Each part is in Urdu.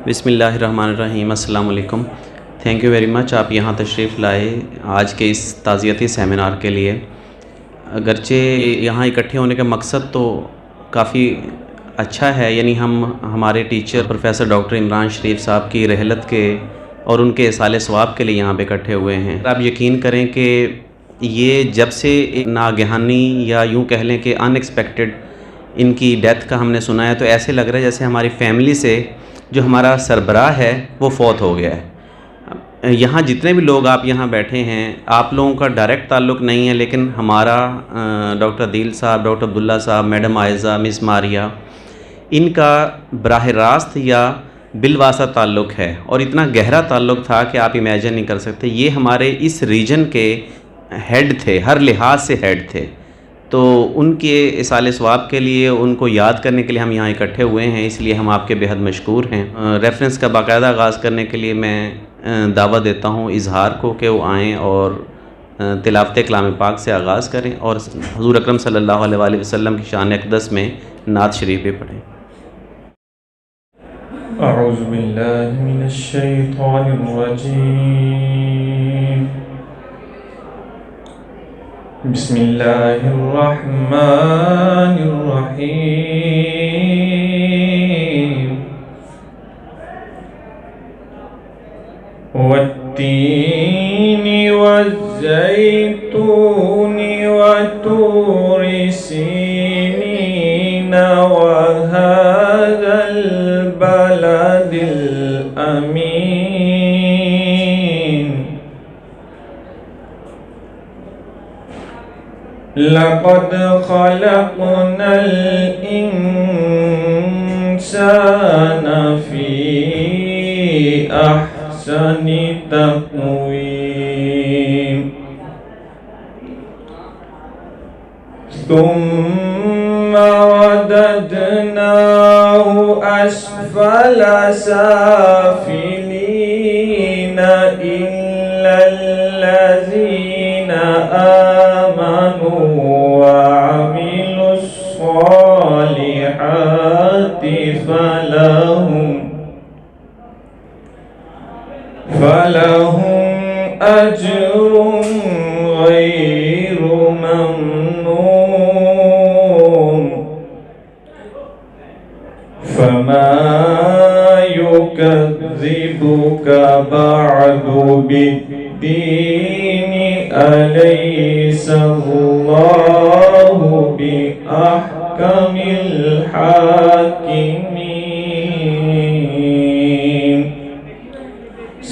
بسم اللہ الرحمن الرحیم۔ السلام علیکم۔ تھینک یو ویری مچ، آپ یہاں تشریف لائے آج کے اس تعزیتی سیمینار کے لیے۔ اگرچہ یہاں اکٹھے ہونے کا مقصد تو کافی اچھا ہے، یعنی ہمارے ٹیچر پروفیسر ڈاکٹر عمران شریف صاحب کی رحلت کے اور ان کے اصالِ ثواب کے لیے یہاں پہ اکٹھے ہوئے ہیں۔ آپ یقین کریں کہ یہ جب سے ایک ناگہانی یا یوں کہہ لیں کہ ان ایکسپیکٹڈ ان کی ڈیتھ کا ہم نے سنا ہے، تو ایسے لگ رہا ہے جیسے ہماری فیملی سے جو ہمارا سربراہ ہے وہ فوت ہو گیا ہے۔ یہاں جتنے بھی لوگ آپ یہاں بیٹھے ہیں، آپ لوگوں کا ڈائریکٹ تعلق نہیں ہے، لیکن ہمارا ڈاکٹر عدیل صاحب، ڈاکٹر عبداللہ صاحب، میڈم عائزہ، مس ماریہ، ان کا براہ راست یا بالواسطہ تعلق ہے، اور اتنا گہرا تعلق تھا کہ آپ امیجن نہیں کر سکتے۔ یہ ہمارے اس ریجن کے ہیڈ تھے، ہر لحاظ سے ہیڈ تھے، تو ان کے اصالِ ثواب کے لیے، ان کو یاد کرنے کے لیے ہم یہاں اکٹھے ہوئے ہیں، اس لیے ہم آپ کے بہت مشکور ہیں۔ ریفرنس کا باقاعدہ آغاز کرنے کے لیے میں دعوت دیتا ہوں اظہار کو کہ وہ آئیں اور تلاوت کلام پاک سے آغاز کریں اور حضور اکرم صلی اللہ علیہ وآلہ وسلم کی شان اقدس میں نعت شریف بھی پڑھیں۔ اعوذ باللہ من الشیطان الرجیم، بسم اللہ الرحمن الرحیم، والتین والزیتون وطور سینین وهذا البلد الامین، لقد خلقنا الانسان فی احسن تقویم، ثم رددناه اسفل سافلین الا الذین آمنوا وعملوا الصالحات فلهم أجر غير ممنون، فما يكذبك بعد بالدين، أليس الله بأحكم الحاكمين؟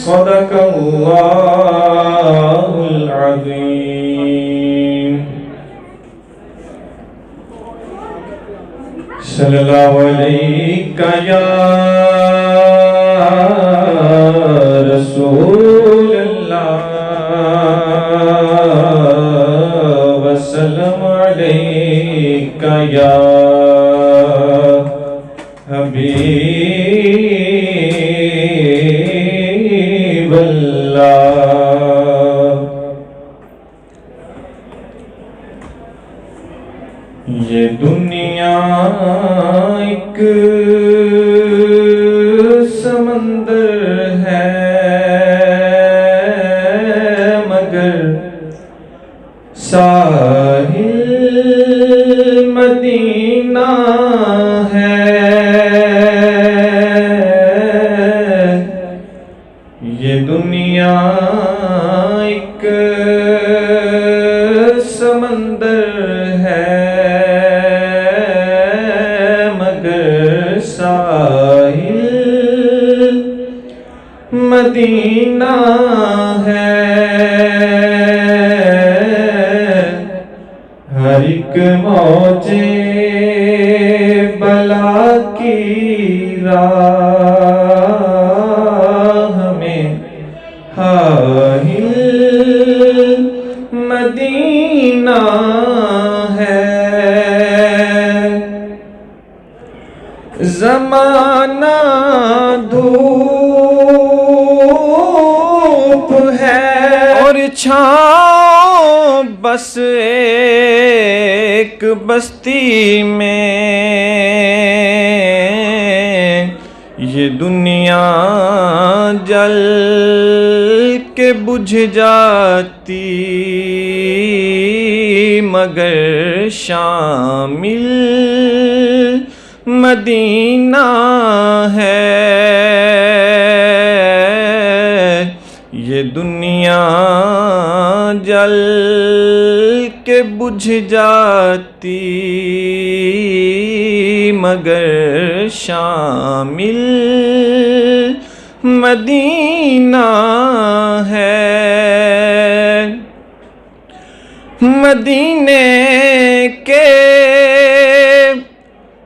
صدق اللہ العظیم۔ صلی اللہ علیہ یا رسول اللہ، وسلم علیک یا حبیب اللہ۔ یہ دنیا ایک سمندر ہے، مگر ساحل مدینہ ہے۔ یہ دنیا ایک سمندر ہے، مگر ساحل مدینہ ہے۔ ہر ایک موجے بلا کی راہ میں حائل مدینہ ہے۔ زمانہ دھوپ ہے اور چھاؤں بس ایک بستی میں، یہ دنیا جل کے بجھ جاتی مگر شامل مدینہ ہے. یہ دنیا جل کے بجھ جاتی مگر شامل مدینہ ہے. مدینے کے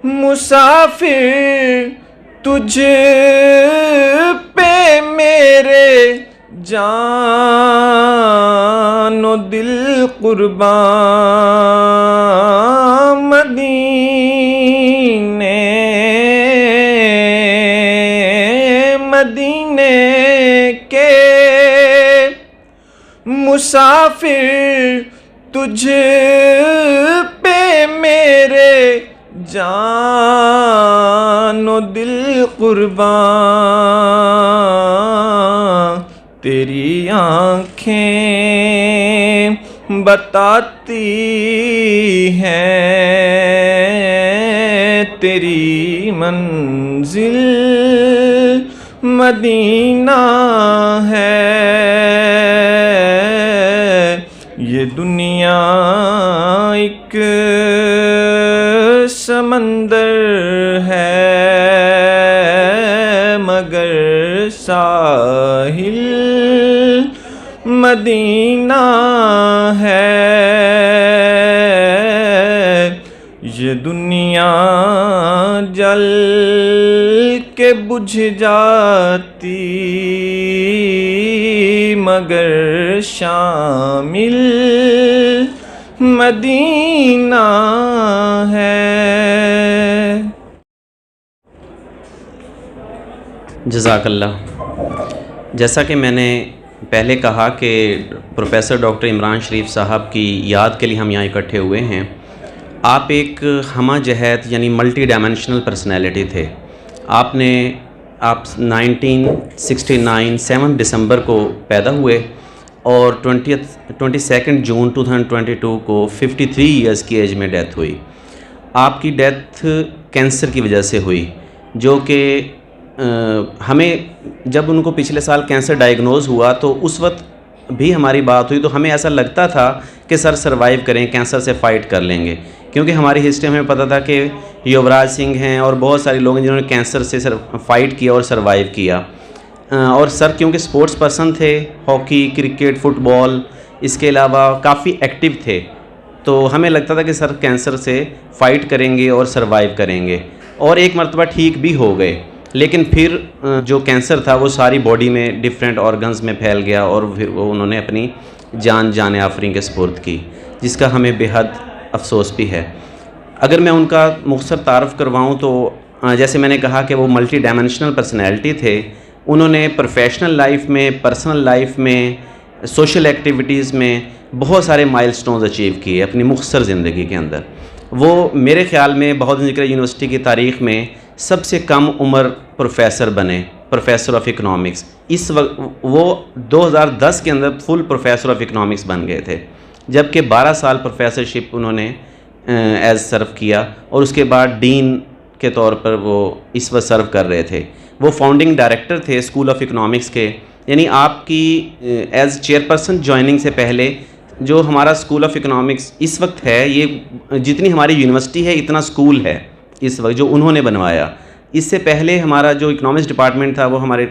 مسافر تجھ پہ میرے جان و دل قربان. مدینے کے مسافر تجھ پہ میرے جان و دل قربان. تیری آنکھیں بتاتی ہیں تیری منزل مدینہ ہے. یہ دنیا ایک سمندر ہے مگر ساحل مدینہ ہے. یہ دنیا جل کے بجھ جاتی مگر شامل مدینہ ہے. جزاک اللہ. جیسا کہ میں نے پہلے کہا کہ پروفیسر ڈاکٹر عمران شریف صاحب کی یاد کے لیے ہم یہاں اکٹھے ہوئے ہیں. آپ ایک ہمہ جہت یعنی ملٹی ڈائمینشنل پرسنالٹی تھے. آپ 1969 7 دسمبر کو پیدا ہوئے اور 22 جون 2022 کو 53 ایئرس کی ایج میں ڈیتھ ہوئی. آپ کی ڈیتھ کینسر کی وجہ سے ہوئی، جو کہ ہمیں جب ان کو پچھلے سال کینسر ڈائیگنوز ہوا تو اس وقت بھی ہماری بات ہوئی تو ہمیں ایسا لگتا تھا کہ سر سروائیو کریں، کینسر سے فائٹ کر لیں گے، کیونکہ ہماری ہسٹری ہمیں پتہ تھا کہ یوراج سنگھ ہیں اور بہت سارے لوگ ہیں جنہوں نے کینسر سے فائٹ کیا اور سروائیو کیا. اور سر کیونکہ سپورٹس پرسن تھے، ہاکی، کرکٹ، فٹ بال، اس کے علاوہ کافی ایکٹیو تھے، تو ہمیں لگتا تھا کہ سر کینسر سے فائٹ کریں گے اور سروائیو کریں گے، اور ایک مرتبہ ٹھیک بھی ہو گئے. لیکن پھر جو کینسر تھا وہ ساری باڈی میں ڈیفرنٹ آرگنز میں پھیل گیا اور پھر وہ انہوں نے اپنی جان آفرین کے سپرد کی، جس کا ہمیں بے حد افسوس بھی ہے. اگر میں ان کا مختصر تعارف کرواؤں تو جیسے میں نے کہا کہ وہ ملٹی ڈائمینشنل پرسنالٹی تھے. انہوں نے پروفیشنل لائف میں، پرسنل لائف میں، سوشل ایکٹیویٹیز میں بہت سارے مائل سٹونز اچیو کیے اپنی مختصر زندگی کے اندر. وہ میرے خیال میں بہاؤالدین ذکریہ یونیورسٹی کی تاریخ میں سب سے کم عمر پروفیسر بنے، پروفیسر آف اکنامکس. اس وقت وہ 2010 کے اندر فل پروفیسر آف اکنامکس بن گئے تھے، جبکہ 12 سال پروفیسرشپ انہوں نے ایز سرو کیا، اور اس کے بعد ڈین کے طور پر وہ اس وقت سرو کر رہے تھے. وہ فاؤنڈنگ ڈائریکٹر تھے اسکول آف اکنامکس کے. یعنی آپ کی ایز چیئرپرسن جوائننگ سے پہلے جو ہمارا اسکول آف اکنامکس اس وقت ہے، یہ جتنی ہماری یونیورسٹی ہے اتنا اسکول ہے اس وقت جو انہوں نے بنوایا. اس سے پہلے ہمارا جو اکنامکس ڈپارٹمنٹ تھا وہ ہمارے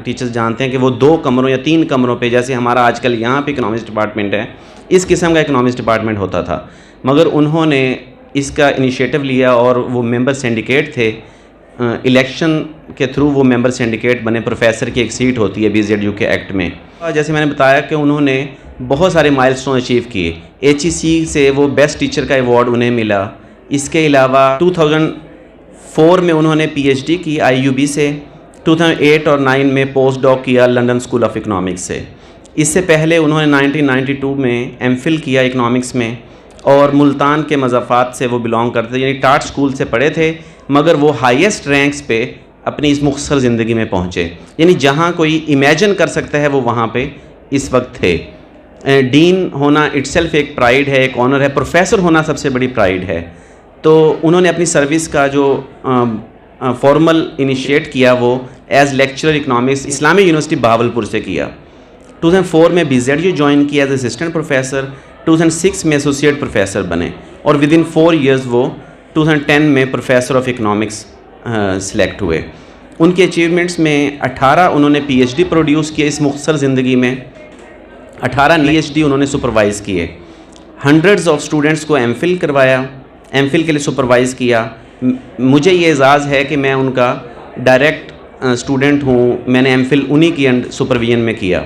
ٹیچرز جانتے ہیں کہ وہ 2 کمروں یا 3 کمروں پہ، جیسے ہمارا آج کل یہاں پہ اکنامکس ڈپارٹمنٹ ہے، اس قسم کا اکنامکس ڈپارٹمنٹ ہوتا تھا. مگر انہوں نے اس کا انیشیٹو لیا اور وہ ممبر سینڈیکیٹ تھے. الیکشن کے تھرو وہ ممبر سینڈیکیٹ بنے. پروفیسر کی ایک سیٹ ہوتی ہے BZUK ایکٹ میں. جیسے میں نے بتایا کہ انہوں نے بہت سارے مائل سٹون اچیو کیے. HEC سے وہ بیسٹ ٹیچر کا ایوارڈ انہیں ملا. اس کے علاوہ 2004 میں انہوں نے PhD کی IUB سے. 2008 اور 9 میں پوسٹ ڈاک کیا لنڈن اسکول آف اکنامکس سے. اس سے پہلے انہوں نے 1992 میں MPhil کیا اکنامکس میں، اور ملتان کے مضافات سے وہ بلانگ کرتے تھے، یعنی ٹاٹ اسکول سے پڑھے تھے، مگر وہ ہائیسٹ رینکس پہ اپنی اس مختصر زندگی میں پہنچے. یعنی جہاں کوئی امیجن کر سکتا ہے وہ وہاں پہ اس وقت تھے. ڈین ہونا اٹ سیلف ایک پرائیڈ ہے, ایک آنر ہے. پروفیسر ہونا سب سے بڑی پرائیڈ ہے. تو انہوں نے اپنی سروس کا جو فارمل انیشیٹ کیا وہ ایز لیکچرر اکنامکس اسلامی یونیورسٹی بہاولپور سے کیا. 2004 میں BZU جوائن کیا ایز اسسٹنٹ پروفیسر. 2006 میں ایسوسیٹ پروفیسر بنے اور ود ان 4 ایئرز وہ 2010 میں پروفیسر آف اکنامکس سلیکٹ ہوئے. ان کے اچیومنٹس میں 18 انہوں نے PhD پروڈیوس کیے اس مختصر زندگی میں. 18 PhD انہوں نے سپروائز کیے. ہنڈریڈز آف اسٹوڈنٹس کو MPhil کروایا, MPhil کے لیے سپروائز کیا. مجھے یہ اعزاز ہے کہ میں ان کا ڈائریکٹ اسٹوڈنٹ ہوں. میں نے MPhil انہی کی سپرویژن میں کیا.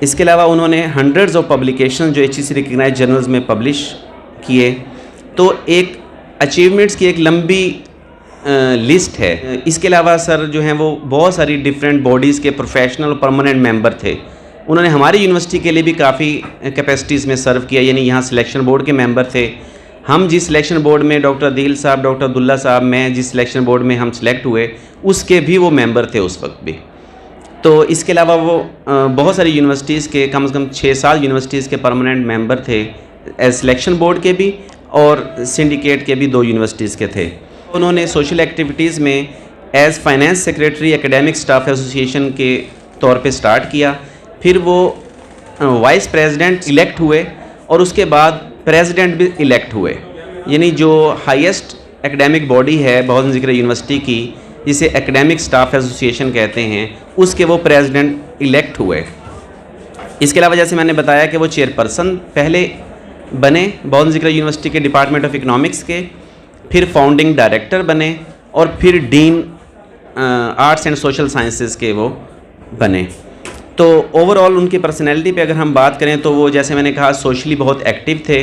اس کے علاوہ انہوں نے ہنڈریڈز آف پبلیکیشن جو HEC ریکگنائز جرنلز میں پبلش کیے. تو ایک اچیومنٹس کی ایک لمبی لسٹ ہے. اس کے علاوہ سر جو ہیں وہ بہت ساری ڈفرینٹ باڈیز کے پروفیشنل اور پرماننٹ ممبر تھے. انہوں نے ہماری یونیورسٹی کے لیے بھی کافی کیپیسٹیز میں سرو کیا. یعنی یہاں سلیکشن بورڈ کے ممبر تھے. ہم جس سلیکشن بورڈ میں ڈاکٹر عدیل صاحب, ڈاکٹر عبداللہ صاحب, میں جس سلیکشن بورڈ میں ہم سلیکٹ ہوئے اس کے بھی وہ ممبر تھے اس وقت بھی. تو اس کے علاوہ وہ بہت ساری یونیورسٹیز کے کم از کم 6-7 یونیورسٹیز کے پرماننٹ ممبر تھے ایز سلیکشن بورڈ کے بھی اور سنڈیکیٹ کے بھی 2 یونیورسٹیز کے تھے. انہوں نے سوشل ایکٹیویٹیز میں as finance secretary academic staff association کے طور پہ سٹارٹ کیا. پھر وہ وائس پریزیڈنٹ الیکٹ ہوئے اور اس کے بعد پریزیڈنٹ بھی الیکٹ ہوئے. یعنی جو ہائیسٹ اکیڈیمک باڈی ہے بہت ذکر یونیورسٹی کی جسے اکیڈیمک سٹاف ایسوسیشن کہتے ہیں, اس کے وہ پریزیڈنٹ الیکٹ ہوئے. اس کے علاوہ جیسے میں نے بتایا کہ وہ چیئرپرسن پہلے بنے بہت ذکر یونیورسٹی کے ڈپارٹمنٹ آف اکنامکس کے, پھر فاؤنڈنگ ڈائریکٹر بنے اور پھر ڈین آرٹس اینڈ سوشل سائنسز کے وہ بنے. تو اوور آل ان کی پرسنالٹی پہ اگر ہم بات کریں تو وہ جیسے میں نے کہا سوشلی بہت ایکٹیو تھے.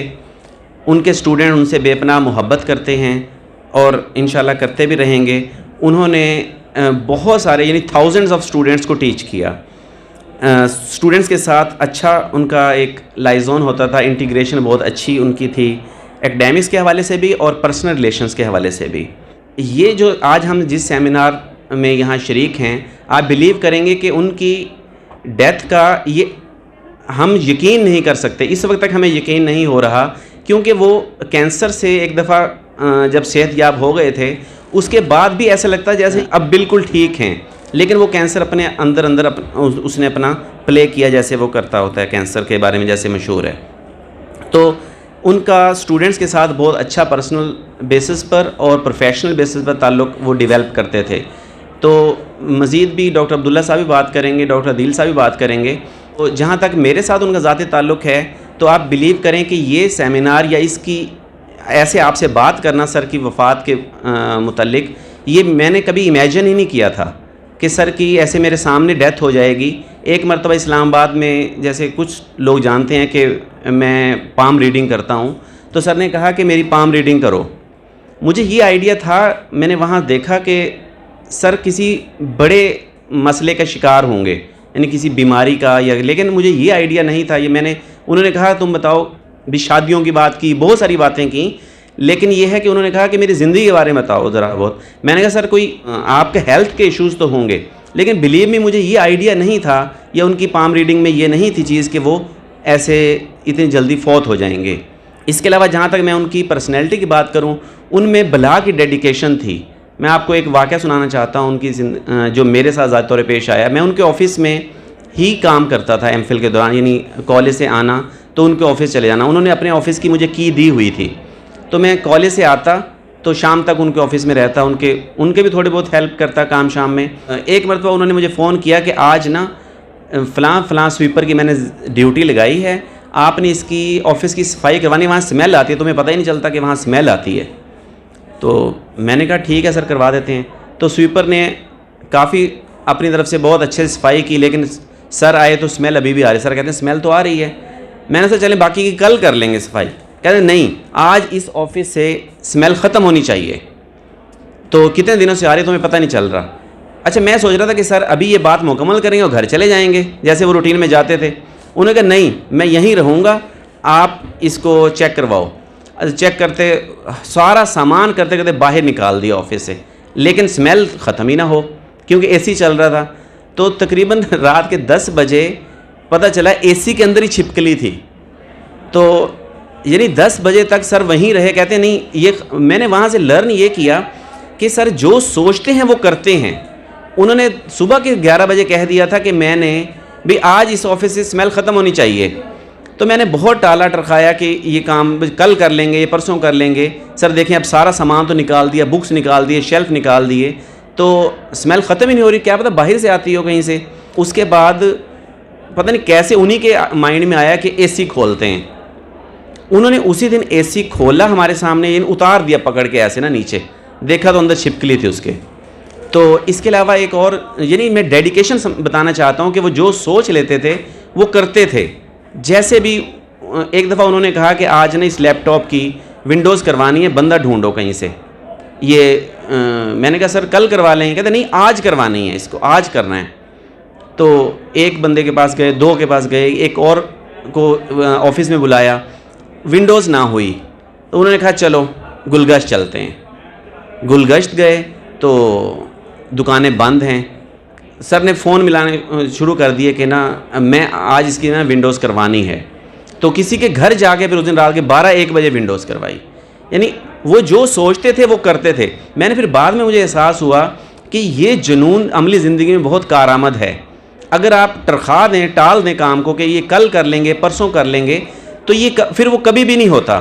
ان کے اسٹوڈنٹ ان سے بے پناہ محبت کرتے ہیں اور انشاءاللہ کرتے بھی رہیں گے. انہوں نے بہت سارے یعنی تھاؤزنڈز آف اسٹوڈنٹس کو ٹیچ کیا. اسٹوڈنٹس کے ساتھ اچھا ان کا ایک لائزون ہوتا تھا, انٹیگریشن بہت اچھی ان کی تھی ایکڈیمکس کے حوالے سے بھی اور پرسنل ریلیشنز کے حوالے سے بھی. یہ جو آج ہم جس سیمینار میں یہاں شریک ہیں آپ بلیو کریں گے کہ ان کی ڈیتھ کا یہ ہم یقین نہیں کر سکتے. اس وقت تک ہمیں یقین نہیں ہو رہا کیونکہ وہ کینسر سے ایک دفعہ جب صحت یاب ہو گئے تھے اس کے بعد بھی ایسا لگتا ہے جیسے اب بالکل ٹھیک ہیں, لیکن وہ کینسر اپنے اندر اس نے اپنا پلے کیا جیسے وہ کرتا ہوتا ہے کینسر کے بارے میں جیسے مشہور ہے. تو ان کا اسٹوڈنٹس کے ساتھ بہت اچھا پرسنل بیسس پر اور پروفیشنل بیسس پر تعلق وہ ڈیولپ کرتے تھے. تو مزید بھی ڈاکٹر عبداللہ صاحب بھی بات کریں گے, ڈاکٹر عدیل صاحب بھی بات کریں گے. تو جہاں تک میرے ساتھ ان کا ذاتی تعلق ہے تو آپ بلیو کریں کہ یہ سیمینار یا اس کی ایسے آپ سے بات کرنا سر کی وفات کے متعلق یہ میں نے کبھی امیجن ہی نہیں کیا تھا کہ سر کی ایسے میرے سامنے ڈیتھ ہو جائے گی. ایک مرتبہ اسلام آباد میں جیسے کچھ لوگ جانتے ہیں کہ میں پام ریڈنگ کرتا ہوں تو سر نے کہا کہ میری پام ریڈنگ کرو. مجھے یہ آئیڈیا تھا, میں نے وہاں دیکھا کہ سر کسی بڑے مسئلے کا شکار ہوں گے یعنی کسی بیماری کا یا, لیکن مجھے یہ آئیڈیا نہیں تھا. یہ میں نے انہوں نے کہا تم بتاؤ بھی شادیوں کی بات کی, بہت ساری باتیں کی, لیکن یہ ہے کہ انہوں نے کہا کہ میری زندگی کے بارے میں بتاؤ ذرا بہت. میں نے کہا سر کوئی آپ کے ہیلتھ کے ایشوز تو ہوں گے, لیکن بلیو میں مجھے یہ آئیڈیا نہیں تھا یا ان کی پام ریڈنگ میں یہ نہیں تھی چیز کہ وہ ایسے اتنی جلدی فوت ہو جائیں گے. اس کے علاوہ جہاں تک میں ان کی پرسنالٹی کی بات کروں ان میں بلا کی ڈیڈیکیشن تھی. میں آپ کو ایک واقعہ سنانا چاہتا ہوں ان کی جو میرے ساتھ ذاتی طور پہ پیش آیا. میں ان کے آفس میں ہی کام کرتا تھا MPhil کے دوران, یعنی کالج سے آنا تو ان کے آفس چلے جانا. انہوں نے اپنے آفس کی مجھے کی دی ہوئی تھی تو میں کالج سے آتا تو شام تک ان کے آفس میں رہتا, ان کے بھی تھوڑے بہت ہیلپ کرتا کام شام میں. ایک مرتبہ انہوں نے مجھے فون کیا کہ آج نا فلاں سویپر کی میں نے ڈیوٹی لگائی ہے, آپ نے اس کی آفس کی صفائی کروانی, وہاں اسمیل آتی ہے, تمہیں پتہ ہی نہیں چلتا کہ وہاں اسمیل آتی ہے. تو میں نے کہا ٹھیک ہے سر کروا دیتے ہیں. تو سویپر نے کافی اپنی طرف سے بہت اچھے صفائی کی, لیکن سر آئے تو اسمیل ابھی بھی آ رہی. سر کہتے ہیں اسمیل تو آ رہی ہے. میں نے سر چلیں باقی کی کل کر لیں گے صفائی. کہتے ہیں نہیں آج اس آفس سے اسمیل ختم ہونی چاہیے. تو کتنے دنوں سے آ رہی ہے تمہیں پتہ نہیں چل رہا. اچھا میں سوچ رہا تھا کہ سر ابھی یہ بات مکمل کریں گے اور گھر چلے جائیں گے جیسے وہ روٹین میں جاتے تھے. انہوں نے کہا نہیں میں یہیں رہوں گا, آپ اس کو چیک کرواؤ. چیک کرتے سارا سامان کرتے کرتے باہر نکال دیا آفس سے, لیکن اسمیل ختم ہی نہ ہو کیونکہ اے سی چل رہا تھا. تو تقریباً رات کے 10 بجے پتہ چلا اے سی کے اندر ہی چھپکلی تھی. تو یعنی 10 بجے تک سر وہیں رہے. کہتے ہیں نہیں, یہ میں نے وہاں سے لرن یہ کیا کہ سر جو سوچتے ہیں وہ کرتے ہیں. انہوں نے صبح کے 11 بجے کہہ دیا تھا کہ میں نے بھی آج اس آفس سے اسمیل ختم ہونی چاہیے. تو میں نے بہت ٹالا ٹرخایا کہ یہ کام کل کر لیں گے, یہ پرسوں کر لیں گے. سر دیکھیں اب سارا سامان تو نکال دیا, بکس نکال دیے, شیلف نکال دیے, تو اسمیل ختم ہی نہیں ہو رہی. کیا پتہ باہر سے آتی ہو کہیں سے. اس کے بعد پتہ نہیں کیسے انہی کے مائنڈ میں آیا کہ اے سی کھولتے ہیں. انہوں نے اسی دن اے سی کھولا ہمارے سامنے, یعنی اتار دیا پکڑ کے ایسے نا نیچے, دیکھا تو اندر چھپکلی تھی اس کے. تو اس کے علاوہ ایک اور, یعنی میں ڈیڈیکیشن بتانا چاہتا ہوں کہ وہ جو سوچ لیتے تھے وہ کرتے تھے. جیسے بھی ایک دفعہ انہوں نے کہا کہ آج نا اس لیپ ٹاپ کی ونڈوز کروانی ہے, بندہ ڈھونڈو کہیں سے. یہ میں نے کہا سر کل کروا لیں گے. کہتے نہیں آج کروانی ہے, اس کو آج کرنا ہے. تو ایک بندے کے پاس گئے, 2 کے پاس گئے, ایک اور کو آفس میں بلایا, ونڈوز نہ ہوئی. تو انہوں نے کہا چلو گلگشت چلتے ہیں. گلگشت گئے تو دکانیں بند ہیں. سر نے فون ملانے شروع کر دیے کہ نا میں آج اس کی نا ونڈوز کروانی ہے. تو کسی کے گھر جا کے پھر اس دن رات کے 12-1 بجے ونڈوز کروائی. یعنی وہ جو سوچتے تھے وہ کرتے تھے. میں نے پھر بعد میں مجھے احساس ہوا کہ یہ جنون عملی زندگی میں بہت کارآمد ہے. اگر آپ ترخواہ دیں, ٹال دیں کام کو کہ یہ کل کر لیں گے, پرسوں کر لیں گے, تو یہ پھر وہ کبھی بھی نہیں ہوتا.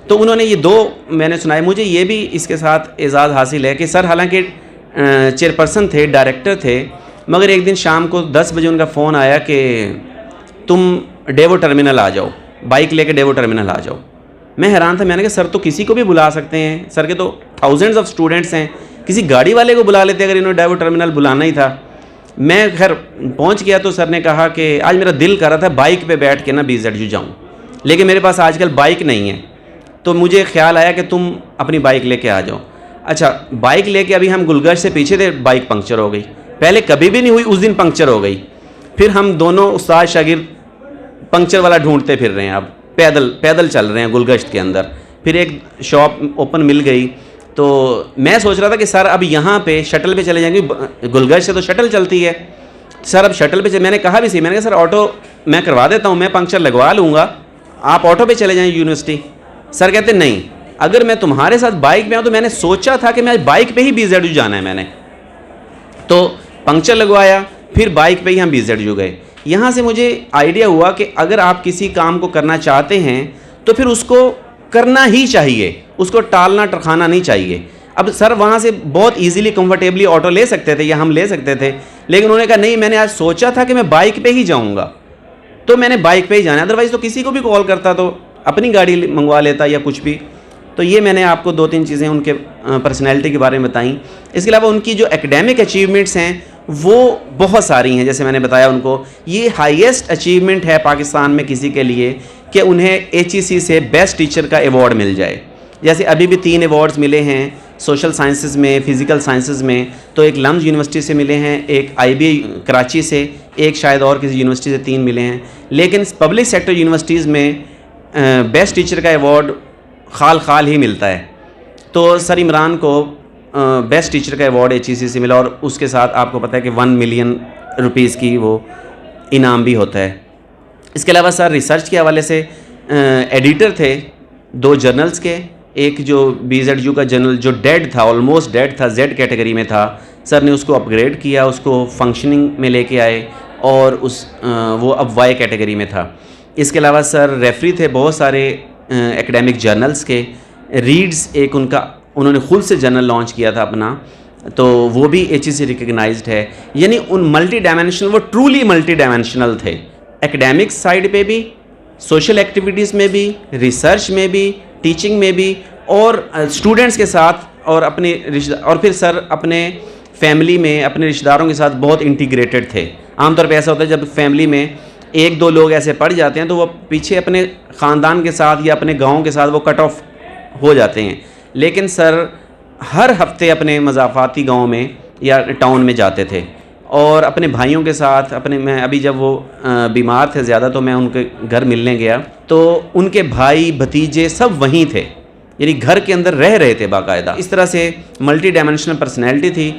تو انہوں نے یہ 2 میں نے سنائے. مجھے یہ بھی اس کے ساتھ اعزاز حاصل ہے کہ سر حالانکہ چیئرپرسن تھے, ڈائریکٹر تھے, مگر ایک دن شام کو 10 بجے ان کا فون آیا کہ تم ڈیوو ٹرمینل آ جاؤ, بائک لے کے ڈیوو ٹرمینل آ جاؤ. میں حیران تھا. میں نے کہا سر تو کسی کو بھی بلا سکتے ہیں, سر کے تو تھاؤزنڈز آف اسٹوڈنٹس ہیں, کسی گاڑی والے کو بلا لیتے اگر انہوں نے ڈیوو ٹرمینل بلانا ہی تھا. میں خیر پہنچ گیا تو سر نے کہا کہ آج میرا دل کر رہا تھا بائک پہ بیٹھ کے نا BZU جاؤں, لیکن میرے پاس آج کل بائک نہیں ہے. تو مجھے خیال آیا کہ تم اپنی بائک لے کے آ جاؤ. اچھا بائک لے کے ابھی ہم گلگشت سے پیچھے تھے, بائک پنکچر ہو گئی. پہلے کبھی بھی نہیں ہوئی, اس دن پنکچر ہو گئی. پھر ہم دونوں استاد شاگرد پنکچر والا ڈھونڈتے پھر رہے ہیں, اب پیدل چل رہے ہیں گلگشت کے اندر. پھر ایک شاپ اوپن مل گئی. تو میں سوچ رہا تھا کہ سر اب یہاں پہ شٹل پہ چلے جائیں گے, گلگشت سے تو شٹل چلتی ہے. سر اب شٹل پہ میں نے کہا بھی سی, میں نے کہا سر آٹو میں کروا دیتا ہوں, میں پنکچر لگوا لوں گا, آپ آٹو پہ چلے جائیں یونیورسٹی. سر کہتے نہیں, اگر میں تمہارے ساتھ بائک پہ آؤں تو میں نے سوچا تھا کہ میں آج بائک پہ ہی BZU جانا ہے. میں نے تو پنکچر لگوایا, پھر بائک پہ ہی ہم BZU گئے. یہاں سے مجھے آئیڈیا ہوا کہ اگر آپ کسی کام کو کرنا چاہتے ہیں تو پھر اس کو کرنا ہی چاہیے, اس کو ٹالنا ٹرکھانا نہیں چاہیے. اب سر وہاں سے بہت ایزیلی کمفرٹیبلی آٹو لے سکتے تھے یا ہم لے سکتے تھے, لیکن انہوں نے کہا نہیں میں نے آج سوچا تھا کہ میں بائک پہ ہی جاؤں گا, تو میں نے بائک پہ ہی جانا ہے. ادروائز تو کسی کو بھی کال کرتا تو اپنی گاڑی منگوا لیتا یا کچھ بھی. تو یہ میں نے آپ کو 2-3 چیزیں ان کے پرسنالٹی کے بارے میں بتائیں. اس کے علاوہ ان کی جو ایکڈیمک اچیومنٹس ہیں وہ بہت ساری ہیں. جیسے میں نے بتایا ان کو یہ ہائیسٹ اچیومنٹ ہے پاکستان میں کسی کے لیے کہ انہیں HEC سے بیسٹ ٹیچر کا ایوارڈ مل جائے. جیسے ابھی بھی 3 ایوارڈز ملے ہیں سوشل سائنسز میں, فزیکل سائنسز میں. تو ایک لمز یونیورسٹی سے ملے ہیں, ایک IBI کراچی سے, ایک شاید اور کسی یونیورسٹی سے 3 ملے ہیں. لیکن پبلک سیکٹر یونیورسٹیز میں بیسٹ ٹیچر کا ایوارڈ خال ہی ملتا ہے. تو سر عمران کو بیسٹ ٹیچر کا ایوارڈ HEC سے ملا, اور اس کے ساتھ آپ کو پتہ ہے کہ 1 ملین روپیز کی وہ انعام بھی ہوتا ہے. اس کے علاوہ سر ریسرچ کے حوالے سے ایڈیٹر تھے 2 جرنلز کے. ایک جو BZU کا جرنل جو ڈیڈ تھا, آلموسٹ ڈیڈ تھا, Z کیٹیگری میں تھا, سر نے اس کو اپ گریڈ کیا, اس کو فنکشننگ میں لے کے آئے, اور وہ اب Y کیٹیگری میں تھا. اس کے علاوہ سر ریفری تھے بہت سارے ایکڈیمک جرنلز کے. ریڈز ایک ان کا انہوں نے خود سے جرنل لانچ کیا تھا اپنا, تو وہ بھی HEC ریکگنائزڈ ہے. یعنی ان ملٹی ڈائمینشنل, وہ ٹرولی ملٹی ڈائمینشنل تھے, ایکڈیمک سائڈ پہ بھی, سوشل ایکٹیویٹیز میں بھی, ریسرچ میں بھی, ٹیچنگ میں بھی, اور اسٹوڈنٹس کے ساتھ, اور اپنے اور پھر سر اپنے فیملی میں اپنے رشتہ داروں کے ساتھ بہت انٹیگریٹڈ تھے. عام طور پہ ایسا ہوتا ہے جب فیملی میں 1-2 لوگ ایسے پڑ جاتے ہیں تو وہ پیچھے اپنے خاندان کے ساتھ یا اپنے گاؤں کے ساتھ وہ کٹ آف ہو جاتے ہیں. لیکن سر ہر ہفتے اپنے مضافاتی گاؤں میں یا ٹاؤن میں جاتے تھے, اور اپنے بھائیوں کے ساتھ میں ابھی جب وہ بیمار تھے زیادہ تو میں ان کے گھر ملنے گیا, تو ان کے بھائی بھتیجے سب وہیں تھے. یعنی گھر کے اندر رہ رہے تھے باقاعدہ. اس طرح سے ملٹی ڈائمینشنل پرسنالٹی تھی.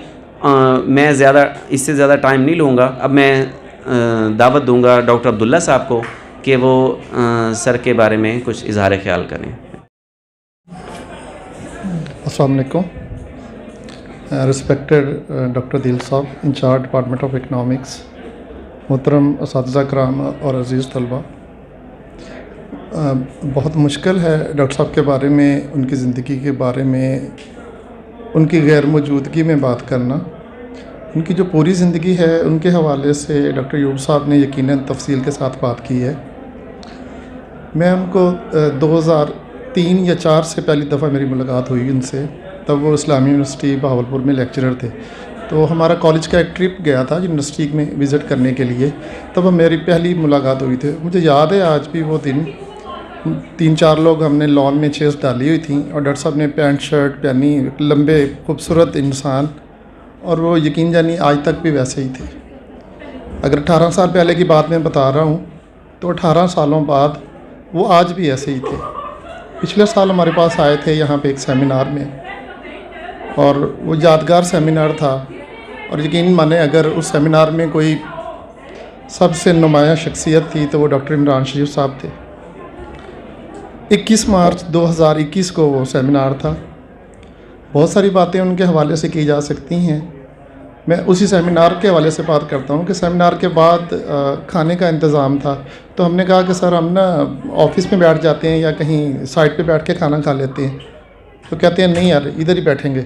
میں اس سے زیادہ ٹائم نہیں لوں گا. اب میں دعوت دوں گا ڈاکٹر عبداللہ صاحب کو کہ وہ سر کے بارے میں کچھ اظہار خیال کریں. السلام علیکم. رسپیکٹڈ ڈاکٹر دل صاحب انچارج ڈپارٹمنٹ آف اکنامکس، محترم اساتذہ کرام اور عزیز طلبہ، بہت مشکل ہے ڈاکٹر صاحب کے بارے میں، ان کی زندگی کے بارے میں، ان کی غیر موجودگی میں بات کرنا. ان کی جو پوری زندگی ہے ان کے حوالے سے ڈاکٹر ایوب صاحب نے یقیناً تفصیل کے ساتھ بات کی ہے. میں ان کو 2003 یا 2004 سے پہلی دفعہ میری ملاقات ہوئی ان سے. تب وہ اسلامی یونیورسٹی بہاولپور میں لیکچرر تھے. تو ہمارا کالج کا ایک ٹرپ گیا تھا یونیورسٹی میں وزٹ کرنے کے لیے. تب میری پہلی ملاقات ہوئی تھی. مجھے یاد ہے آج بھی وہ دن. 3-4 لوگ ہم نے لان میں چیئرز ڈالی ہوئی تھیں اور ڈاکٹر صاحب نے پینٹ شرٹ پہنی، لمبے خوبصورت انسان، اور وہ یقین جانی آج تک بھی ویسے ہی تھے. اگر 18 سال پہلے کی بات میں بتا رہا ہوں تو 18 سالوں بعد وہ آج بھی ایسے ہی تھے. پچھلے سال ہمارے پاس آئے تھے یہاں پہ ایک سیمینار میں، اور وہ یادگار سیمینار تھا. اور یقین مانیں اگر اس سیمینار میں کوئی سب سے نمایاں شخصیت تھی تو وہ ڈاکٹر عمران شریف صاحب تھے. 21 مارچ 2021 کو وہ سیمینار تھا. بہت ساری باتیں ان کے حوالے سے کی جا سکتی ہیں. میں اسی سیمینار کے حوالے سے بات کرتا ہوں کہ سیمینار کے بعد کھانے کا انتظام تھا. تو ہم نے کہا کہ سر ہم نا آفس میں بیٹھ جاتے ہیں یا کہیں سائٹ پہ بیٹھ کے کھانا کھا لیتے ہیں. تو کہتے ہیں نہیں یار ادھر ہی بیٹھیں گے.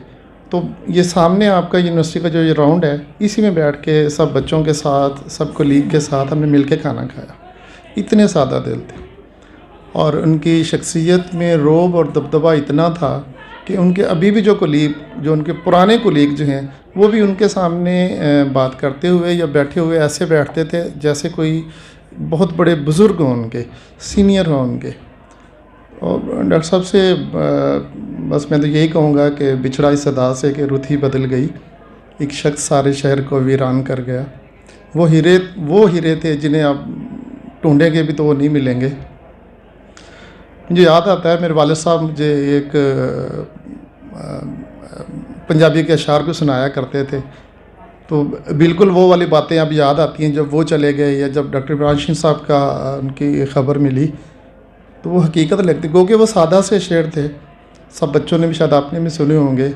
تو یہ سامنے آپ کا یونیورسٹی کا جو یہ راؤنڈ ہے اسی میں بیٹھ کے سب بچوں کے ساتھ، سب کولیگ کے ساتھ ہم نے مل کے کھانا کھایا. اتنے سادہ دل تھے. اور ان کی شخصیت میں رعب اور دبدبہ اتنا تھا کہ ان کے ابھی بھی جو ان کے پرانے کولیگ جو ہیں وہ بھی ان کے سامنے بات کرتے ہوئے یا بیٹھے ہوئے ایسے بیٹھتے تھے جیسے کوئی بہت بڑے بزرگ ہوں، ان کے سینئر ہوں ان کے. اور ڈاکٹر صاحب سے بس میں تو یہی کہوں گا کہ بچھڑا اس صدا سے کہ رت ہی بدل گئی. ایک شخص سارے شہر کو ویران کر گیا. وہ ہیرے تھے جنہیں آپ ڈھونڈیں گے بھی تو وہ نہیں ملیں گے. مجھے یاد آتا ہے میرے والد صاحب مجھے ایک پنجابی کے اشعار کو سنایا کرتے تھے. تو بالکل وہ والی باتیں اب یاد آتی ہیں جب وہ چلے گئے یا جب ڈاکٹر عمران شریف صاحب کا ان کی خبر ملی. تو وہ حقیقت لگتی کیونکہ وہ سادہ سے شعر تھے. سب بچوں نے بھی شاید آپ نے بھی سنے ہوں گے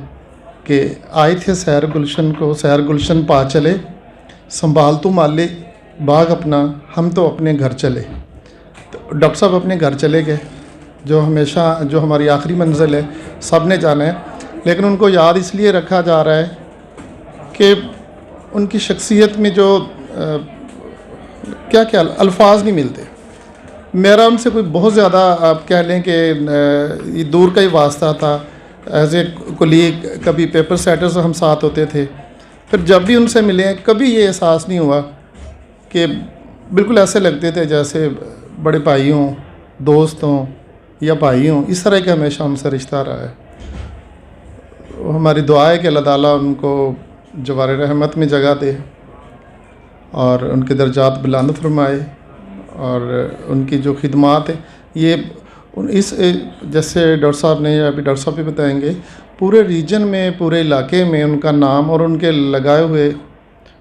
کہ آئے تھے سیر گلشن کو، سیر گلشن پا چلے، سنبھال تو مالے باغ اپنا، ہم تو اپنے گھر چلے. تو ڈاکٹر صاحب اپنے گھر چلے گئے، جو ہماری آخری منزل ہے، سب نے جانا ہے. لیکن ان کو یاد اس لیے رکھا جا رہا ہے کہ ان کی شخصیت میں جو کیا الفاظ نہیں ملتے. میرا ان سے کوئی بہت زیادہ آپ کہہ لیں کہ یہ دور کا ہی واسطہ تھا. ایز اے کولیگ کبھی پیپر سیٹرز ہم ساتھ ہوتے تھے. پھر جب بھی ان سے ملے کبھی یہ احساس نہیں ہوا کہ بالکل ایسے لگتے تھے جیسے بڑے بھائی ہوں، دوست ہوں یا بھائی ہوں. اس طرح کا ہمیشہ ان سے رشتہ رہا ہے. ہماری دعا ہے کہ اللہ تعالیٰ ان کو جوار رحمت میں جگہ دے اور ان کے درجات بلند فرمائے. اور ان کی جو خدمات ہیں یہ جیسے ڈاکٹر صاحب نے یا ابھی ڈاکٹر صاحب بھی بتائیں گے، پورے ریجن میں، پورے علاقے میں ان کا نام اور ان کے لگائے ہوئے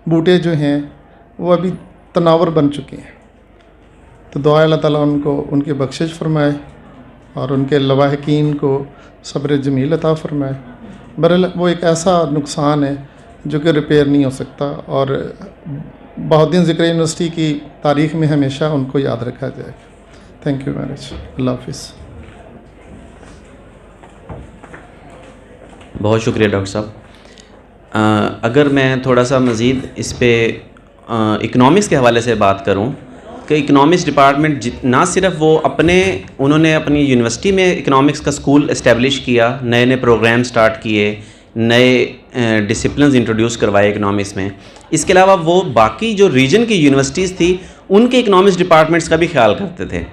بوٹے جو ہیں وہ ابھی تناور بن چکے ہیں. تو دعا اللہ تعالیٰ ان کو ان کی بخشش فرمائے اور ان کے لواحقین کو صبر جمیل عطا فرمائے. بہرحال وہ ایک ایسا نقصان ہے جو کہ ریپیئر نہیں ہو سکتا، اور بہاؤالدین ذکر یونیورسٹی کی تاریخ میں ہمیشہ ان کو یاد رکھا جائے گا. Thank you very much. اللہ حافظ. بہت شکریہ ڈاکٹر صاحب. اگر میں تھوڑا سا مزید اس پہ اکنامکس کے حوالے سے بات کروں کہ اکنامکس ڈپارٹمنٹ نہ صرف وہ انہوں نے اپنی یونیورسٹی میں اکنامکس کا اسکول اسٹیبلش کیا، نئے نئے پروگرام سٹارٹ کیے، نئے ڈسپلنز انٹروڈیوس کروائے اکنامکس میں. اس کے علاوہ وہ باقی جو ریجن کی یونیورسٹیز تھی ان کے اکنامکس ڈپارٹمنٹس کا بھی خیال کرتے تھے.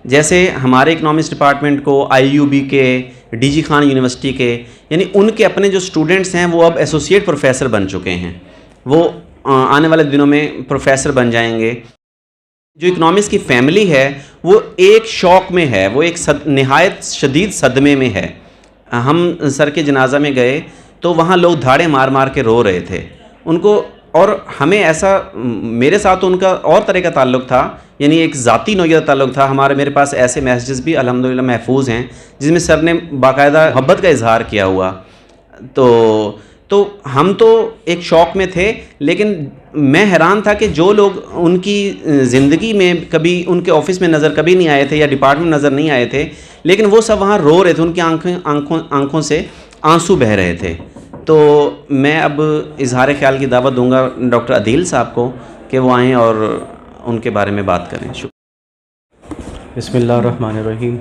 جیسے ہمارے اکنامکس ڈپارٹمنٹ کو IUB کے، ڈی جی خان یونیورسٹی کے، یعنی ان کے اپنے جو اسٹوڈنٹس ہیں وہ اب ایسوسیٹ پروفیسر بن چکے ہیں. وہ آنے والے دنوں میں پروفیسر بن جائیں گے. جو اکنامکس کی فیملی ہے وہ ایک شوق میں ہے، وہ ایک نہایت شدید صدمے میں ہے ہم سر کے جنازہ میں گئے تو وہاں لوگ دھاڑے مار مار کے رو رہے تھے ان کو، اور ہمیں ایسا، میرے ساتھ ان کا اور طرح کا تعلق تھا، یعنی ایک ذاتی نوعیت تعلق تھا میرے پاس ایسے میسیجز بھی الحمدللہ محفوظ ہیں جس میں سر نے باقاعدہ محبت کا اظہار کیا ہوا. تو ہم تو ایک شوق میں تھے، لیکن میں حیران تھا کہ جو لوگ ان کی زندگی میں کبھی ان کے آفس میں نظر کبھی نہیں آئے تھے یا ڈپارٹمنٹ نظر نہیں آئے تھے، لیکن وہ سب وہاں رو رہے تھے، ان کی آنکھوں سے آنسو بہہ رہے تھے. تو میں اب اظہار خیال کی دعوت دوں گا ڈاکٹر عدیل صاحب کو کہ وہ آئیں اور ان کے بارے میں بات کریں. بسم اللہ الرحمن الرحیم.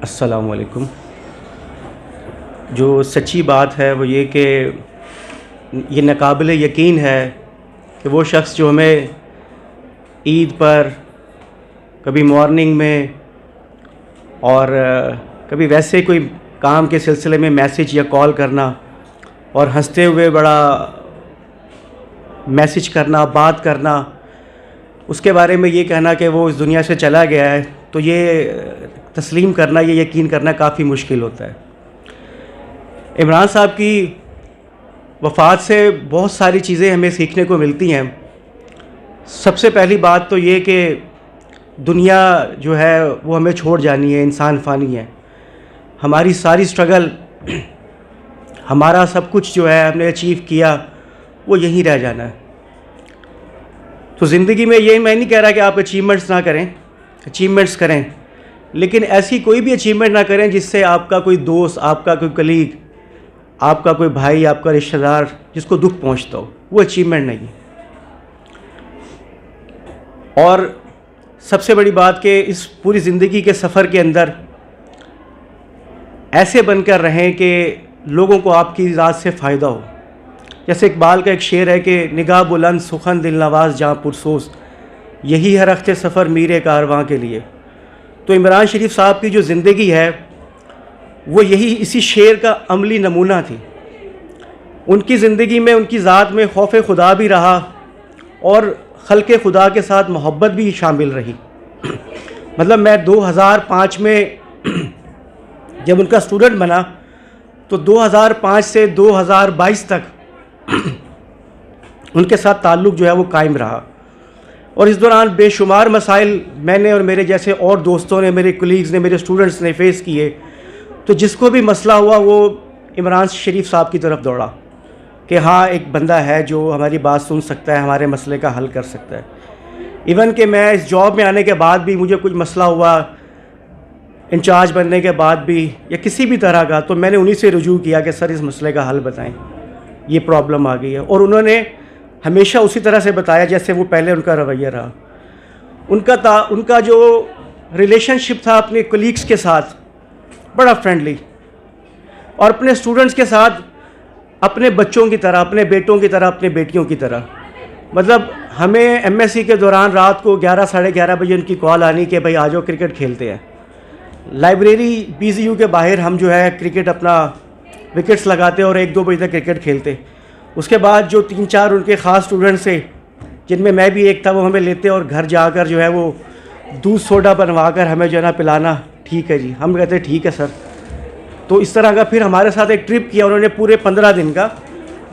السلام علیکم. جو سچی بات ہے وہ یہ کہ یہ ناقابل یقین ہے کہ وہ شخص جو ہمیں عید پر کبھی مارننگ میں اور کبھی ویسے کوئی کام کے سلسلے میں میسیج یا کال کرنا اور ہنستے ہوئے بڑا میسیج کرنا، بات کرنا، اس کے بارے میں یہ کہنا کہ وہ اس دنیا سے چلا گیا ہے، تو یہ تسلیم کرنا، یہ یقین کرنا کافی مشکل ہوتا ہے. عمران صاحب کی وفات سے بہت ساری چیزیں ہمیں سیکھنے کو ملتی ہیں. سب سے پہلی بات تو یہ کہ دنیا جو ہے وہ ہمیں چھوڑ جانی ہے، انسان فانی ہے. ہماری ساری سٹرگل، ہمارا سب کچھ جو ہے ہم نے اچیو کیا وہ یہیں رہ جانا ہے. تو زندگی میں یہ میں نہیں کہہ رہا کہ آپ اچیومنٹس نہ کریں، اچیومنٹس کریں، لیکن ایسی کوئی بھی اچیومنٹ نہ کریں جس سے آپ کا کوئی دوست، آپ کا کوئی کلیگ، آپ کا کوئی بھائی، آپ کا رشتہ دار جس کو دکھ پہنچتا ہو، وہ اچیومنٹ نہیں. اور سب سے بڑی بات کہ اس پوری زندگی کے سفر کے اندر ایسے بن کر رہیں کہ لوگوں کو آپ کی ذات سے فائدہ ہو. جیسے اقبال کا ایک شعر ہے کہ نگاہ بلند سخن دل نواز جاں پرسوز، یہی ہے رخت سفر میرے کارواں کے لیے. تو عمران شریف صاحب کی جو زندگی ہے وہ یہی اسی شعر کا عملی نمونہ تھی. ان کی زندگی میں ان کی ذات میں خوف خدا بھی رہا اور خلق خدا کے ساتھ محبت بھی شامل رہی. مطلب میں 2005 میں جب ان کا اسٹوڈنٹ بنا تو 2005 سے 2022 تک ان کے ساتھ تعلق جو ہے وہ قائم رہا. اور اس دوران بے شمار مسائل میں نے اور میرے جیسے اور دوستوں نے، میرے کولیگز نے، میرے اسٹوڈنٹس نے فیس کیے. تو جس کو بھی مسئلہ ہوا وہ عمران شریف صاحب کی طرف دوڑا کہ ہاں ایک بندہ ہے جو ہماری بات سن سکتا ہے، ہمارے مسئلے کا حل کر سکتا ہے. ایون کہ میں اس جاب میں آنے کے بعد بھی مجھے کچھ مسئلہ ہوا، انچارج بننے کے بعد بھی یا کسی بھی طرح کا، تو میں نے انہی سے رجوع کیا کہ سر اس مسئلے کا حل بتائیں، یہ پرابلم آ گئی ہے. اور انہوں نے ہمیشہ اسی طرح سے بتایا جیسے وہ پہلے ان کا رویہ رہا. ان کا جو ریلیشن شپ تھا اپنے کولیگس کے ساتھ بڑا فرینڈلی، اور اپنے اسٹوڈنٹس کے ساتھ اپنے بچوں کی طرح، اپنے بیٹوں کی طرح، اپنے بیٹیوں کی طرح. مطلب ہمیں ایم ایس سی کے دوران رات کو 11 ساڑھے 11 بجے ان کی کال آنی کہ بھائی آ جاؤ کرکٹ کھیلتے ہیں. لائبریری بی زی یو کے باہر ہم جو ہے کرکٹ اپنا وکٹس لگاتے اور 1-2 بجے تک کرکٹ کھیلتے. اس کے بعد جو 3-4 ان کے خاص اسٹوڈنٹس تھے جن میں میں بھی ایک تھا، وہ ہمیں لیتے اور گھر جا کر جو ہے وہ دودھ سوڈا بنوا کر ہمیں جو ہے نا پلانا. ٹھیک ہے جی، ہم کہتے ٹھیک ہے سر. تو اس طرح کا پھر ہمارے ساتھ ایک ٹرپ کیا انہوں نے پورے 15 دن کا.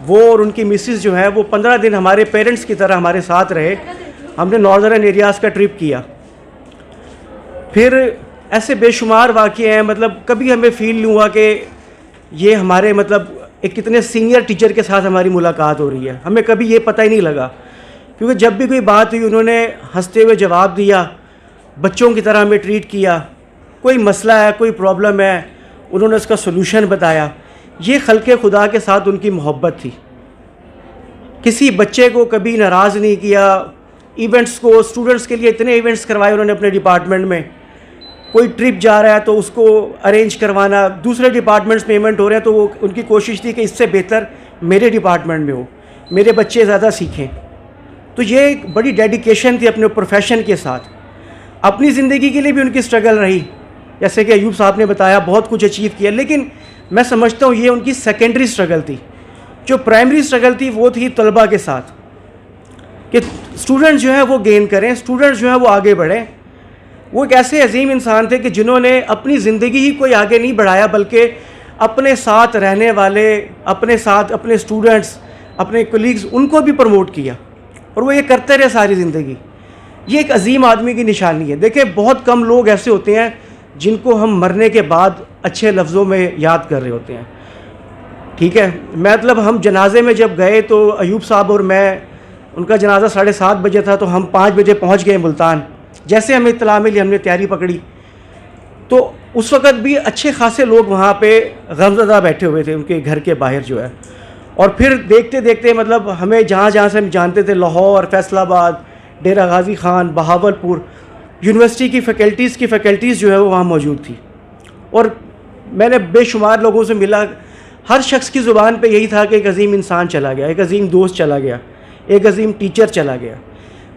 وہ اور ان کی مسز جو ہے وہ 15 دن ہمارے پیرنٹس کی طرح ہمارے ساتھ رہے. ہم نے ناردرن ایریاز کا ٹرپ کیا. پھر ایسے بے شمار واقعے ہیں. مطلب کبھی ہمیں فیل نہیں ہوا کہ یہ ہمارے مطلب ایک کتنے سینئر ٹیچر کے ساتھ ہماری ملاقات ہو رہی ہے. ہمیں کبھی یہ پتہ ہی نہیں لگا، کیونکہ جب بھی کوئی بات ہوئی انہوں نے ہنستے ہوئے جواب دیا، بچوں کی طرح ہمیں ٹریٹ کیا. کوئی مسئلہ ہے، کوئی پرابلم ہے، انہوں نے اس کا سلوشن بتایا. یہ خلق خدا کے ساتھ ان کی محبت تھی. کسی بچے کو کبھی ناراض نہیں کیا. ایونٹس کو اسٹوڈنٹس کے لیے اتنے ایونٹس کروائے انہوں نے اپنے ڈپارٹمنٹ میں. کوئی ٹرپ جا رہا ہے تو اس کو ارینج کروانا، دوسرے ڈپارٹمنٹس میں ایونٹ ہو رہے ہیں تو وہ ان کی کوشش تھی کہ اس سے بہتر میرے ڈپارٹمنٹ میں ہو، میرے بچے زیادہ سیکھیں. تو یہ ایک بڑی ڈیڈیکیشن تھی اپنے پروفیشن کے ساتھ. اپنی زندگی کے لیے بھی ان کی سٹرگل رہی، جیسے کہ ایوب صاحب نے بتایا بہت کچھ اچیو کیا. لیکن میں سمجھتا ہوں یہ ان کی سیکنڈری سٹرگل تھی. جو پرائمری سٹرگل تھی وہ تھی طلباء کے ساتھ، کہ اسٹوڈنٹ جو ہیں وہ گین کریں، اسٹوڈنٹ جو ہیں وہ آگے بڑھیں. وہ ایک ایسے عظیم انسان تھے کہ جنہوں نے اپنی زندگی ہی کوئی آگے نہیں بڑھایا، بلکہ اپنے ساتھ رہنے والے، اپنے ساتھ اپنے اسٹوڈنٹس، اپنے کولیگز، ان کو بھی پروموٹ کیا، اور وہ یہ کرتے رہے ساری زندگی. یہ ایک عظیم آدمی کی نشانی ہے. دیکھیں بہت کم لوگ ایسے ہوتے ہیں جن کو ہم مرنے کے بعد اچھے لفظوں میں یاد کر رہے ہوتے ہیں. ٹھیک ہے، مطلب ہم جنازے میں جب گئے تو ایوب صاحب اور میں، ان کا جنازہ 7:30 بجے تھا، تو ہم 5 بجے پہنچ گئے ملتان. جیسے ہمیں اطلاع ملی ہم نے تیاری پکڑی، تو اس وقت بھی اچھے خاصے لوگ وہاں پہ غمزدہ بیٹھے ہوئے تھے ان کے گھر کے باہر جو ہے. اور پھر دیکھتے دیکھتے مطلب ہمیں جہاں جہاں سے ہم جانتے تھے، لاہور، فیصل آباد، ڈیرہ غازی خان، بہاولپور، یونیورسٹی کی فیکلٹیز جو ہے وہ وہاں موجود تھی. اور میں نے بے شمار لوگوں سے ملا، ہر شخص کی زبان پہ یہی تھا کہ ایک عظیم انسان چلا گیا، ایک عظیم دوست چلا گیا، ایک عظیم ٹیچر چلا گیا.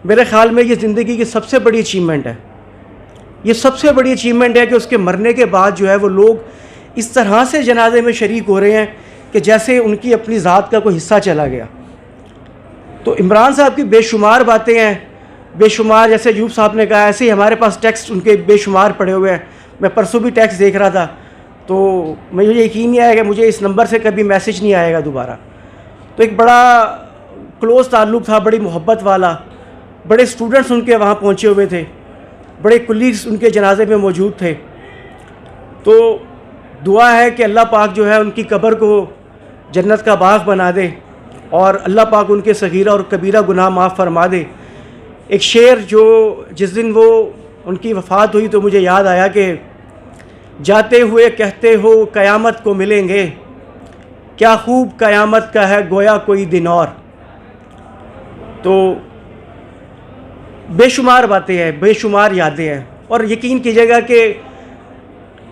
میرے خیال میں یہ زندگی کی سب سے بڑی اچیومنٹ ہے. یہ سب سے بڑی اچیومنٹ ہے کہ اس کے مرنے کے بعد جو ہے وہ لوگ اس طرح سے جنازے میں شریک ہو رہے ہیں کہ جیسے ان کی اپنی ذات کا کوئی حصہ چلا گیا. تو عمران صاحب کی بے شمار باتیں ہیں، بے شمار، جیسے ایوب صاحب نے کہا، ایسے ہی ہمارے پاس ٹیکسٹ ان کے بے شمار پڑے ہوئے ہیں. میں پرسوں بھی ٹیکسٹ دیکھ رہا تھا تو مجھے یقین نہیں آیا کہ مجھے اس نمبر سے کبھی میسج نہیں آئے گا دوبارہ. تو ایک بڑا کلوز تعلق تھا، بڑی محبت والا. بڑے اسٹوڈنٹس ان کے وہاں پہنچے ہوئے تھے، بڑے کولیگس ان کے جنازے میں موجود تھے. تو دعا ہے کہ اللہ پاک جو ہے ان کی قبر کو جنت کا باغ بنا دے، اور اللہ پاک ان کے صغیرہ اور کبیرہ گناہ معاف فرما دے. ایک شعر جو جس دن وہ ان کی وفات ہوئی تو مجھے یاد آیا کہ جاتے ہوئے کہتے ہو قیامت کو ملیں گے، کیا خوب قیامت کا ہے گویا کوئی دن اور. تو بے شمار باتیں ہیں، بے شمار یادیں ہیں، اور یقین کیجیے گا کہ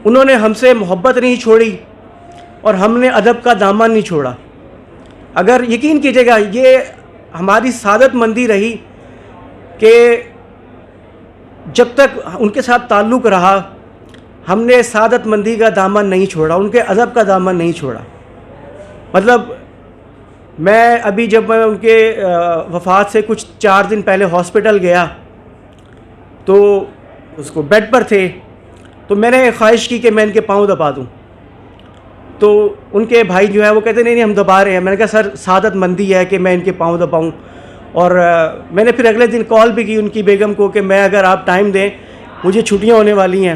انہوں نے ہم سے محبت نہیں چھوڑی اور ہم نے ادب کا دامن نہیں چھوڑا. اگر یقین کیجیے گا یہ ہماری سعادت مندی رہی کہ جب تک ان کے ساتھ تعلق رہا ہم نے سعادت مندی کا دامن نہیں چھوڑا، ان کے ادب کا دامن نہیں چھوڑا. مطلب میں ابھی جب میں ان کے وفات سے کچھ 4 دن پہلے ہاسپٹل گیا تو اس کو بیڈ پر تھے، تو میں نے خواہش کی کہ میں ان کے پاؤں دبا دوں. تو ان کے بھائی جو ہے وہ کہتے نہیں ہم دبا رہے ہیں. میں نے کہا سر سعادت مندی ہے کہ میں ان کے پاؤں دباؤں. اور میں نے پھر اگلے دن کال بھی کی ان کی بیگم کو کہ میں اگر آپ ٹائم دیں، مجھے چھٹیاں ہونے والی ہیں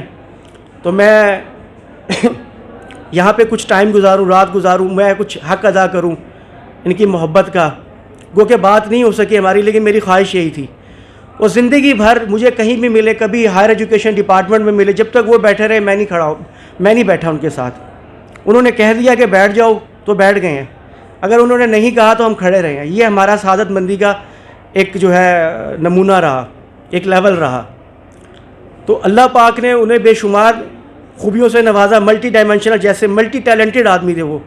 تو میں یہاں پہ کچھ ٹائم گزاروں، رات گزاروں، میں کچھ حق ادا کروں ان کی محبت کا. گو کہ بات نہیں ہو سکی ہماری، لیکن میری خواہش یہی تھی. اور زندگی بھر مجھے کہیں بھی ملے، کبھی ہائر ایجوکیشن ڈپارٹمنٹ میں ملے، جب تک وہ بیٹھے رہے میں نہیں بیٹھا ان کے ساتھ. انہوں نے کہہ دیا کہ بیٹھ جاؤ تو بیٹھ گئے ہیں، اگر انہوں نے نہیں کہا تو ہم کھڑے رہے ہیں. یہ ہمارا سعادت مندی کا ایک جو ہے نمونہ رہا، ایک لیول رہا. تو اللہ پاک نے انہیں بے شمار خوبیوں سے نوازا، ملٹی ڈائمینشنل، جیسے ملٹی ٹیلنٹڈ آدمی تھے وہ.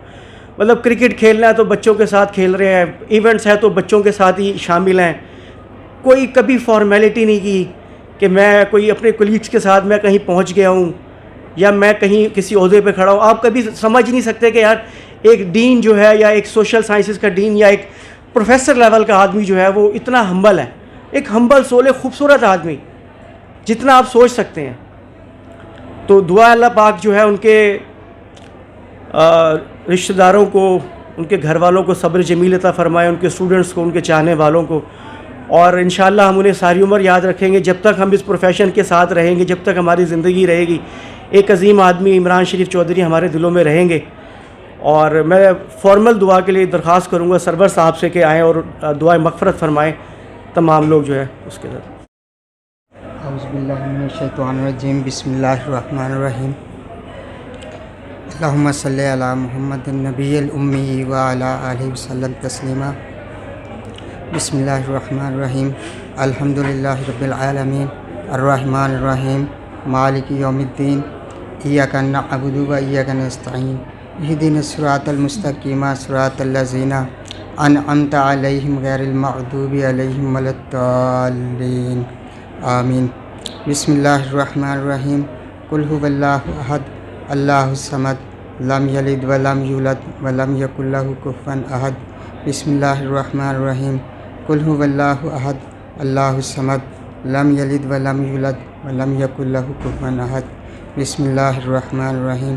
مطلب کرکٹ کھیلنا ہے تو بچوں کے ساتھ کھیل رہے ہیں، ایونٹس ہے تو بچوں کے ساتھ ہی شامل ہیں. کوئی کبھی فارمیلٹی نہیں کی کہ میں کوئی اپنے کولیگس کے ساتھ میں کہیں پہنچ گیا ہوں یا میں کہیں کسی عہدے پہ کھڑا ہوں. آپ کبھی سمجھ نہیں سکتے کہ یار ایک ڈین جو ہے یا ایک سوشل سائنسز کا ڈین یا ایک پروفیسر لیول کا آدمی جو ہے وہ اتنا ہمبل ہے، ایک ہمبل سول، ایک خوبصورت آدمی جتنا آپ سوچ سکتے ہیں. تو دعا اللہ پاک جو ہے ان کے رشتہ داروں کو، ان کے گھر والوں کو صبر جمیل عطا فرمائے، ان کے اسٹوڈنٹس کو، ان کے چاہنے والوں کو. اور انشاءاللہ ہم انہیں ساری عمر یاد رکھیں گے جب تک ہم اس پروفیشن کے ساتھ رہیں گے، جب تک ہماری زندگی رہے گی. ایک عظیم آدمی عمران شریف چودھری ہمارے دلوں میں رہیں گے. اور میں فارمل دعا کے لیے درخواست کروں گا سرور صاحب سے کہ آئیں اور دعائیں مغفرت فرمائیں تمام لوگ جو ہے اس کے ساتھ. اعوذ باللہ من الشیطان الرجیم، بسم اللہ الرحمن الرحیم. اللہم صلی علی محمد النبی الامی وعلی آلہ وسلم تسلیما. بسم اللہ الرحمن الرحیم. الحمدللہ رب العالمین الرحمن الرحیم مالک یوم الدین. ایاک نعبد و ایاک نستعین. اہدنا الصراط المستقیم صراط الذین انعمت علیہم غیر المغضوب علیہم ولا الضالین. آمین. بسم اللہ الرحمن الرحیم. قل هو اللہ احد اللہ الصمد لم یلد ولم یولد ولم یکن لہ کفوا احد. بسم اللہ الرحمن الرحیم. قل هو اللہ احد اللہ الصمد لم یلد ولم یولد ولم یکن لہ کفوا احد. بسم اللہ الرحمن الرحیم.